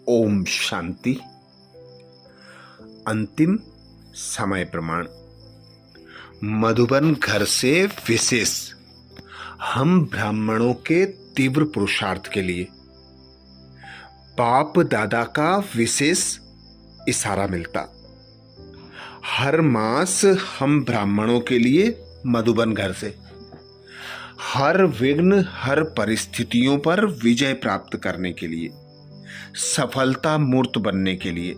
ओम शांति। अंतिम समय प्रमाण। मधुबन घर से विशेष हम ब्राह्मणों के तीव्र पुरुषार्थ के लिए बाप दादा का विशेष इशारा मिलता। हर मास हम ब्राह्मणों के लिए मधुबन घर से हर विघ्न हर परिस्थितियों पर विजय प्राप्त करने के लिए, सफलता मूर्त बनने के लिए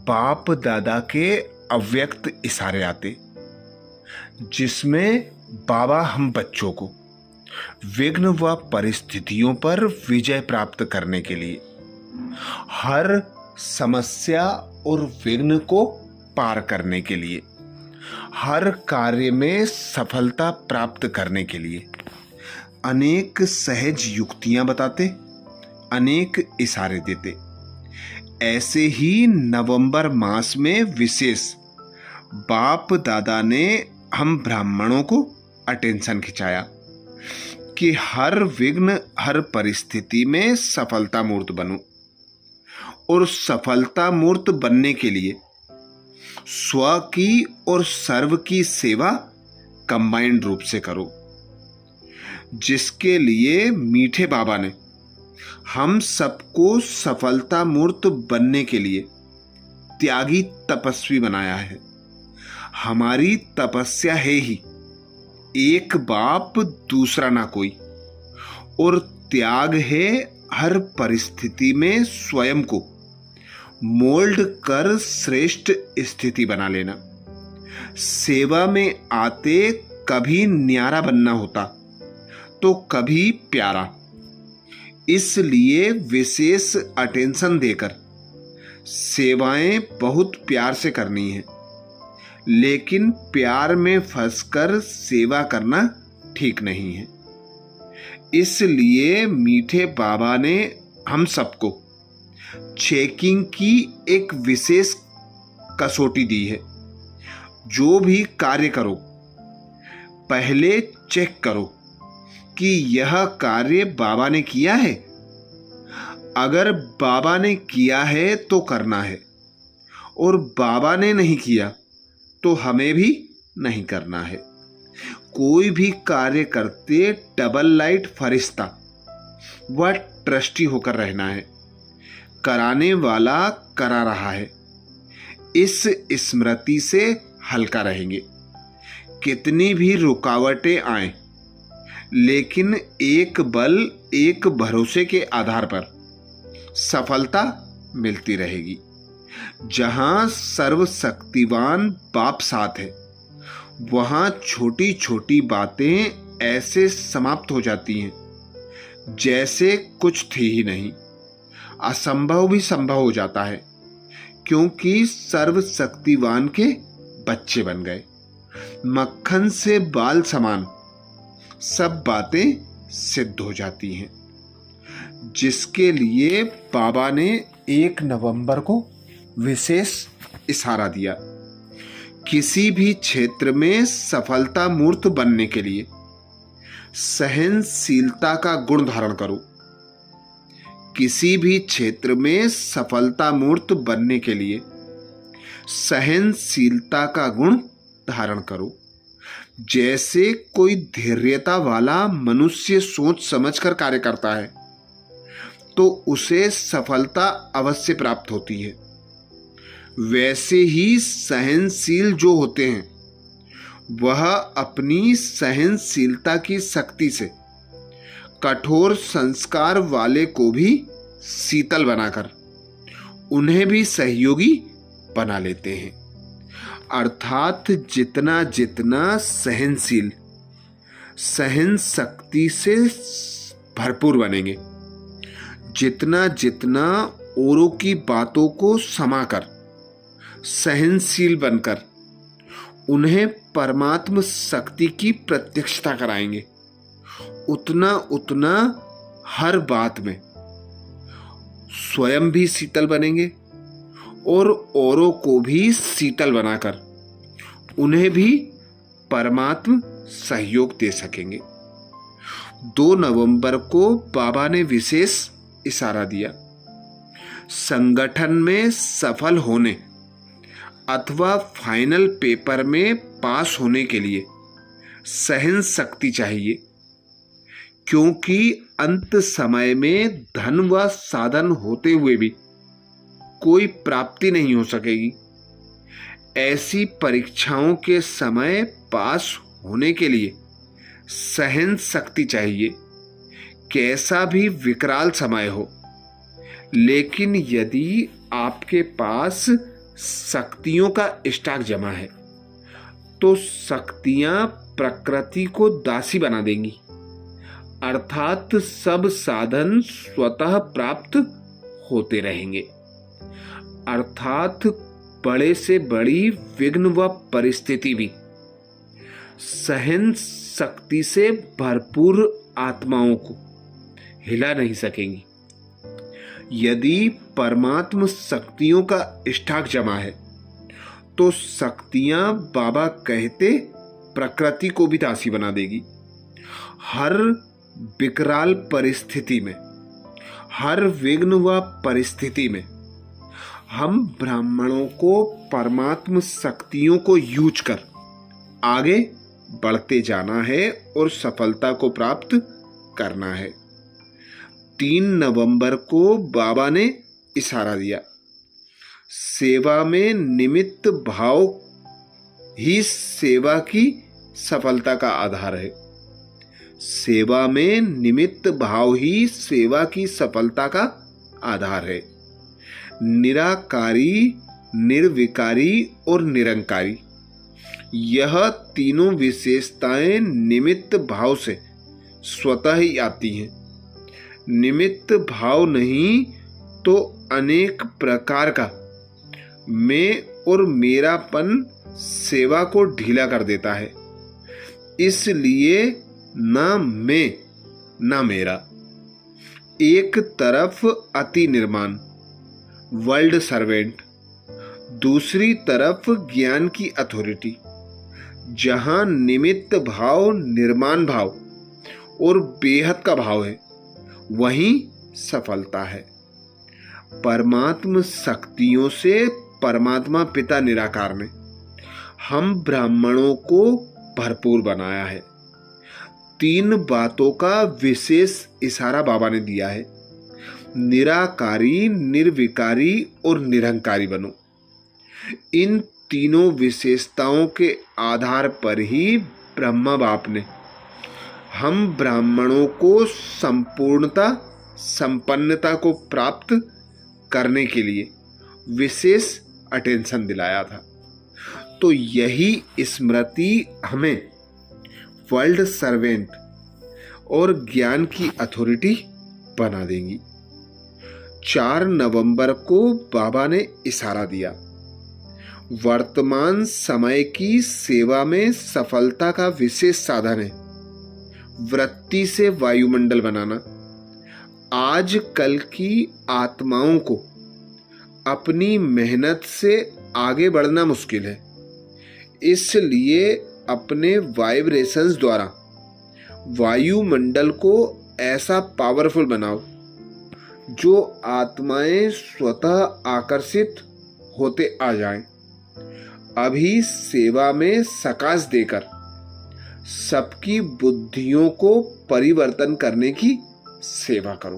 बाप दादा के अव्यक्त इशारे आते, जिसमें बाबा हम बच्चों को विघ्न व परिस्थितियों पर विजय प्राप्त करने के लिए, हर समस्या और विघ्न को पार करने के लिए, हर कार्य में सफलता प्राप्त करने के लिए अनेक सहज युक्तियां बताते, अनेक इशारे देते। ऐसे ही नवंबर मास में विशेष बाप दादा ने हम ब्राह्मणों को अटेंशन खिंचाया कि हर विघ्न हर परिस्थिति में सफलता मूर्त बनो, और सफलता मूर्त बनने के लिए स्व की और सर्व की सेवा कंबाइंड रूप से करो, जिसके लिए मीठे बाबा ने हम सबको सफलता मूर्त बनने के लिए त्यागी तपस्वी बनाया है। हमारी तपस्या है ही एक बाप दूसरा ना कोई, और त्याग है हर परिस्थिति में स्वयं को मोल्ड कर श्रेष्ठ स्थिति बना लेना। सेवा में आते कभी न्यारा बनना होता तो कभी प्यारा, इसलिए विशेष अटेंशन देकर सेवाएं बहुत प्यार से करनी है, लेकिन प्यार में फंसकर सेवा करना ठीक नहीं है। इसलिए मीठे बाबा ने हम सबको चेकिंग की एक विशेष कसौटी दी है। जो भी कार्य करो पहले चेक करो कि यह कार्य बाबा ने किया है। अगर बाबा ने किया है तो करना है, और बाबा ने नहीं किया तो हमें भी नहीं करना है। कोई भी कार्य करते डबल लाइट फरिश्ता व ट्रस्टी होकर रहना है। कराने वाला करा रहा है, इस स्मृति से हल्का रहेंगे। कितनी भी रुकावटें आए, लेकिन एक बल एक भरोसे के आधार पर सफलता मिलती रहेगी। जहां सर्वशक्तिवान बाप साथ है, वहां छोटी छोटी बातें ऐसे समाप्त हो जाती हैं जैसे कुछ थी ही नहीं। असंभव भी संभव हो जाता है, क्योंकि सर्वशक्तिवान के बच्चे बन गए। मक्खन से बाल समान सब बातें सिद्ध हो जाती हैं, जिसके लिए बाबा ने 1 नवंबर को विशेष इशारा दिया। किसी भी क्षेत्र में सफलता मूर्त बनने के लिए सहनशीलता का गुण धारण करो। किसी भी क्षेत्र में सफलता मूर्त बनने के लिए सहनशीलता का गुण धारण करो। जैसे कोई धैर्यता वाला मनुष्य सोच समझकर कार्य करता है तो उसे सफलता अवश्य प्राप्त होती है, वैसे ही सहनशील जो होते हैं वह अपनी सहनशीलता की शक्ति से कठोर संस्कार वाले को भी शीतल बनाकर उन्हें भी सहयोगी बना लेते हैं। अर्थात जितना जितना सहनशील सहन शक्ति से भरपूर बनेंगे, जितना जितना औरों की बातों को समाकर सहनशील बनकर उन्हें परमात्म शक्ति की प्रत्यक्षता कराएंगे, उतना उतना हर बात में स्वयं भी शीतल बनेंगे और औरों को भी शीतल बनाकर उन्हें भी परमात्म सहयोग दे सकेंगे। 2 नवंबर को बाबा ने विशेष इशारा दिया। संगठन में सफल होने अथवा फाइनल पेपर में पास होने के लिए सहन शक्ति चाहिए, क्योंकि अंत समय में धन व साधन होते हुए भी कोई प्राप्ति नहीं हो सकेगी। ऐसी परीक्षाओं के समय पास होने के लिए सहन शक्ति चाहिए, कैसा भी विकराल समय हो। लेकिन यदि आपके पास शक्तियों का स्टॉक जमा है तो शक्तियां प्रकृति को दासी बना देंगी, अर्थात सब साधन स्वतः प्राप्त होते रहेंगे, अर्थात बड़े से बड़ी विघ्न व परिस्थिति भी सहन शक्ति से भरपूर आत्माओं को हिला नहीं सकेंगी। यदि परमात्म शक्तियों का स्टॉक जमा है तो शक्तियां बाबा कहते प्रकृति को भी दासी बना देगी। हर विकराल परिस्थिति में, हर विघ्न व परिस्थिति में हम ब्राह्मणों को परमात्म शक्तियों को यूज कर आगे बढ़ते जाना है और सफलता को प्राप्त करना है। 3 नवंबर को बाबा ने इशारा दिया, सेवा में निमित्त भाव ही सेवा की सफलता का आधार है। सेवा में निमित्त भाव ही सेवा की सफलता का आधार है। निराकारी, निर्विकारी और निरंकारी, यह तीनों विशेषताएं निमित्त भाव से स्वतः ही आती हैं। निमित्त भाव नहीं तो अनेक प्रकार का मैं और मेरापन सेवा को ढीला कर देता है। इसलिए ना मैं ना मेरा, एक तरफ अति निर्माण वर्ल्ड सर्वेंट, दूसरी तरफ ज्ञान की अथॉरिटी। जहां निमित्त भाव, निर्माण भाव और बेहद का भाव है, वहीं सफलता है। परमात्म शक्तियों से परमात्मा पिता निराकार ने हम ब्राह्मणों को भरपूर बनाया है। 3 बातों का विशेष इशारा बाबा ने दिया है, निराकारी, निर्विकारी और निरंकारी बनो। इन तीनों विशेषताओं के आधार पर ही ब्रह्मा बाप ने हम ब्राह्मणों को संपूर्णता, संपन्नता को प्राप्त करने के लिए विशेष अटेंशन दिलाया था। तो यही स्मृति हमें वर्ल्ड सर्वेंट और ज्ञान की अथॉरिटी बना देंगी। 4 नवंबर को बाबा ने इशारा दिया, वर्तमान समय की सेवा में सफलता का विशेष साधन है वृत्ति से वायुमंडल बनाना। आज कल की आत्माओं को अपनी मेहनत से आगे बढ़ना मुश्किल है, इसलिए अपने वाइब्रेशंस द्वारा वायुमंडल को ऐसा पावरफुल बनाओ जो आत्माएं स्वतः आकर्षित होते आ जाएं। अभी सेवा में सकाश देकर सबकी बुद्धियों को परिवर्तन करने की सेवा करो,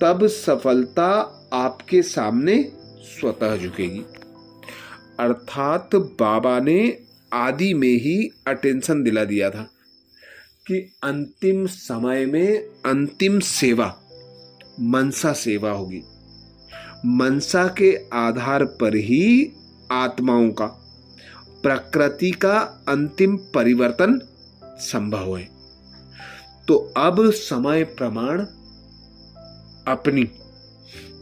तब सफलता आपके सामने स्वतः झुकेगी। अर्थात बाबा ने आदि में ही अटेंशन दिला दिया था कि अंतिम समय में अंतिम सेवा मनसा सेवा होगी। मनसा के आधार पर ही आत्माओं का, प्रकृति का अंतिम परिवर्तन संभव है। तो अब समय प्रमाण अपनी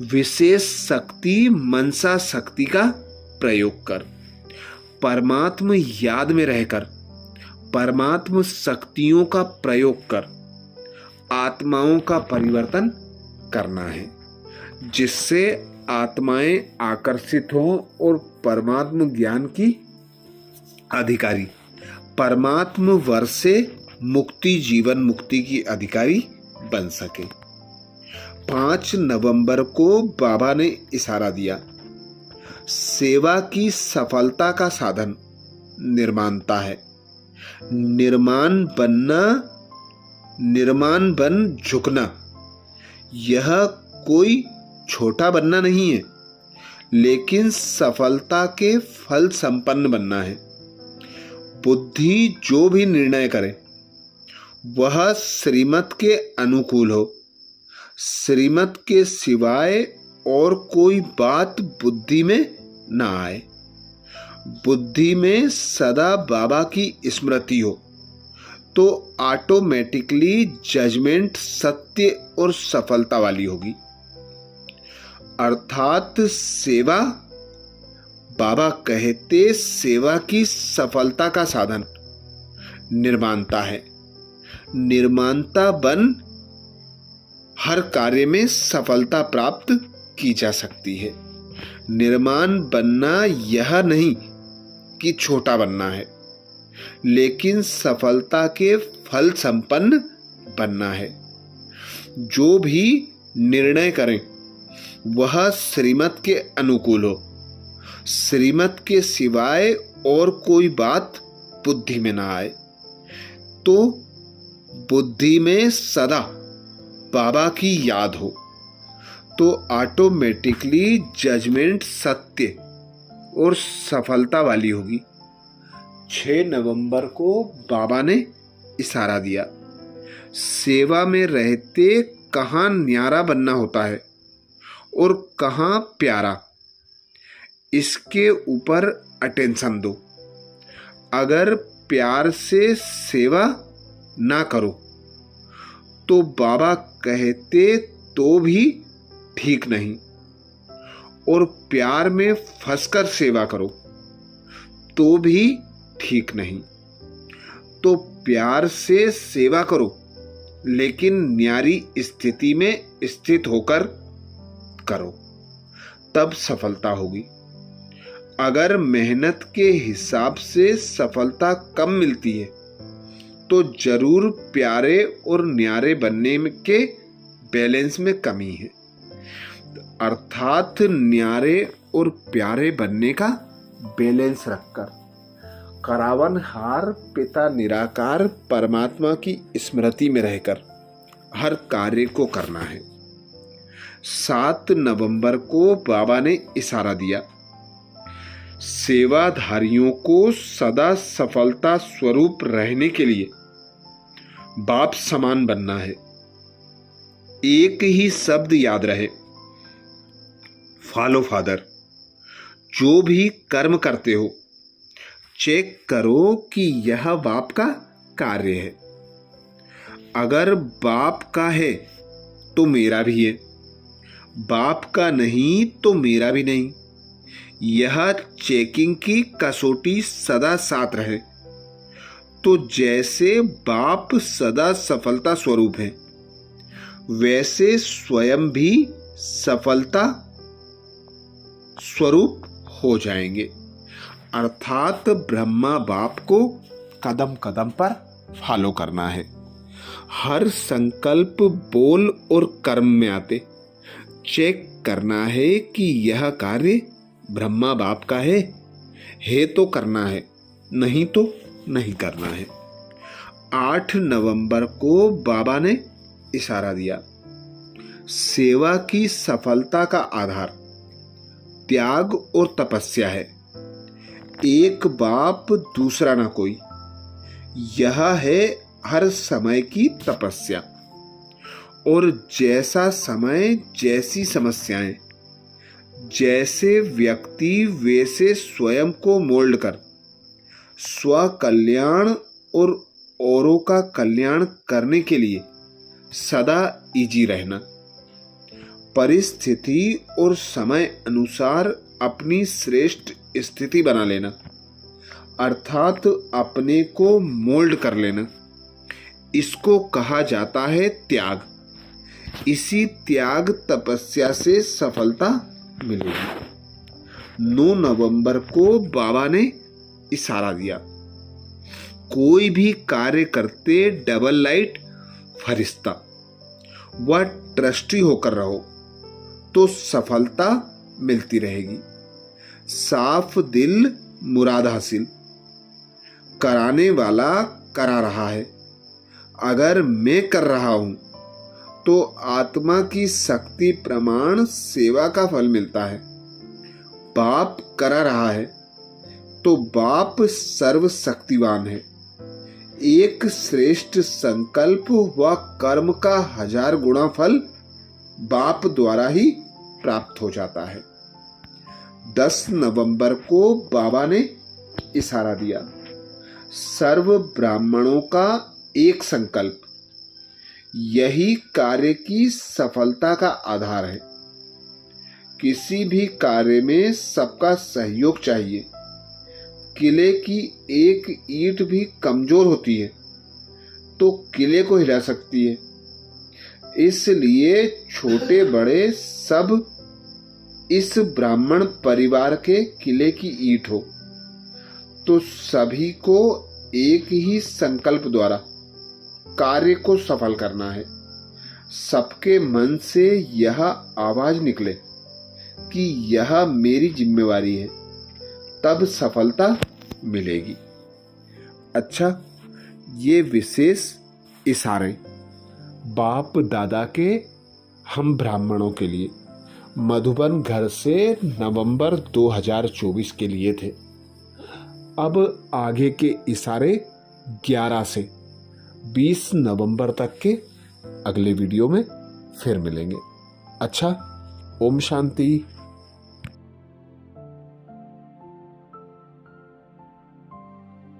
विशेष शक्ति मनसा शक्ति का प्रयोग कर परमात्म याद में रहकर परमात्म शक्तियों का प्रयोग कर आत्माओं का परिवर्तन करना है, जिससे आत्माएं आकर्षित हों और परमात्म ज्ञान की अधिकारी, परमात्म वर्ष से मुक्ति, जीवन मुक्ति की अधिकारी बन सके। 5 नवंबर को बाबा ने इशारा दिया। सेवा की सफलता का साधन निर्माणता है। निर्माण बन झुकना, यह कोई छोटा बनना नहीं है, लेकिन सफलता के फल संपन्न बनना है। बुद्धि जो भी निर्णय करे वह श्रीमत के अनुकूल हो। श्रीमत के सिवाय और कोई बात बुद्धि में ना आए। बुद्धि में सदा बाबा की स्मृति हो तो ऑटोमेटिकली जजमेंट सत्य और सफलता वाली होगी। अर्थात सेवा, बाबा कहते सेवा की सफलता का साधन निर्माणता है। निर्माणता बन हर कार्य में सफलता प्राप्त की जा सकती है। निर्माण बनना यह नहीं कि छोटा बनना है, लेकिन सफलता के फल संपन्न बनना है। जो भी निर्णय करें वह श्रीमत के अनुकूल हो। श्रीमत के सिवाय और कोई बात बुद्धि में ना आए तो बुद्धि में सदा बाबा की याद हो तो ऑटोमेटिकली जजमेंट सत्य और सफलता वाली होगी। 6 नवंबर को बाबा ने इशारा दिया। सेवा में रहते कहाँ न्यारा बनना होता है और कहाँ प्यारा, इसके ऊपर अटेंशन दो। अगर प्यार से सेवा ना करो तो बाबा कहते तो भी ठीक नहीं, और प्यार में फंसकर सेवा करो तो भी ठीक नहीं। तो प्यार से सेवा करो, लेकिन न्यारी स्थिति में स्थित होकर करो, तब सफलता होगी। अगर मेहनत के हिसाब से सफलता कम मिलती है तो जरूर प्यारे और न्यारे बनने के बैलेंस में कमी है। अर्थात न्यारे और प्यारे बनने का बैलेंस रखकर करावनहार पिता निराकार परमात्मा की स्मृति में रहकर हर कार्य को करना है। 7 नवंबर को बाबा ने इशारा दिया। सेवाधारियों को सदा सफलता स्वरूप रहने के लिए बाप समान बनना है। एक ही शब्द याद रहे, फॉलो फादर। जो भी कर्म करते हो चेक करो कि यह बाप का कार्य है। अगर बाप का है तो मेरा भी है, बाप का नहीं तो मेरा भी नहीं। यह चेकिंग की कसौटी सदा साथ रहे तो जैसे बाप सदा सफलता स्वरूप है, वैसे स्वयं भी सफलता स्वरूप हो जाएंगे। अर्थात ब्रह्मा बाप को कदम कदम पर फॉलो करना है। हर संकल्प, बोल और कर्म में आते चेक करना है कि यह कार्य ब्रह्मा बाप का है तो करना है, नहीं तो नहीं करना है। 8 नवंबर को बाबा ने इशारा दिया। सेवा की सफलता का आधार त्याग और तपस्या है। एक बाप दूसरा ना कोई, यह है हर समय की तपस्या। और जैसा समय जैसी समस्याएं, जैसे व्यक्ति वैसे स्वयं को मोल्ड कर स्व कल्याण और औरों का कल्याण करने के लिए सदा इजी रहना। परिस्थिति और समय अनुसार अपनी श्रेष्ठ स्थिति बना लेना, अर्थात अपने को मोल्ड कर लेना, इसको कहा जाता है त्याग। इसी त्याग तपस्या से सफलता मिलेगी। 9 नवंबर को बाबा ने इशारा दिया। कोई भी कार्य करते डबल लाइट फरिश्ता व ट्रस्टी होकर रहो तो सफलता मिलती रहेगी। साफ दिल मुराद हासिल, कराने वाला करा रहा है, अगर मैं कर रहा हूं तो आत्मा की शक्ति प्रमाण सेवा का फल मिलता है। बाप करा रहा है तो बाप सर्वशक्तिवान है। एक श्रेष्ठ संकल्प व कर्म का 1000 गुना फल बाप द्वारा ही प्राप्त हो जाता है। 10 नवंबर को बाबा ने इशारा दिया, सर्व ब्राह्मणों का एक संकल्प, यही कार्य की सफलता का आधार है। किसी भी कार्य में सबका सहयोग चाहिए। किले की एक ईंट भी कमजोर होती है तो किले को हिला सकती है। इसलिए छोटे बड़े सब इस ब्राह्मण परिवार के किले की ईंट हो, तो सभी को एक ही संकल्प द्वारा कार्य को सफल करना है। सबके मन से यह आवाज निकले कि यह मेरी जिम्मेवारी है, तब सफलता मिलेगी। अच्छा, ये विशेष इशारे बाप दादा के हम ब्राह्मणों के लिए मधुबन घर से नवंबर 2024 के लिए थे। अब आगे के इशारे 11 से 20 नवंबर तक के अगले वीडियो में फिर मिलेंगे। अच्छा, ओम शांति।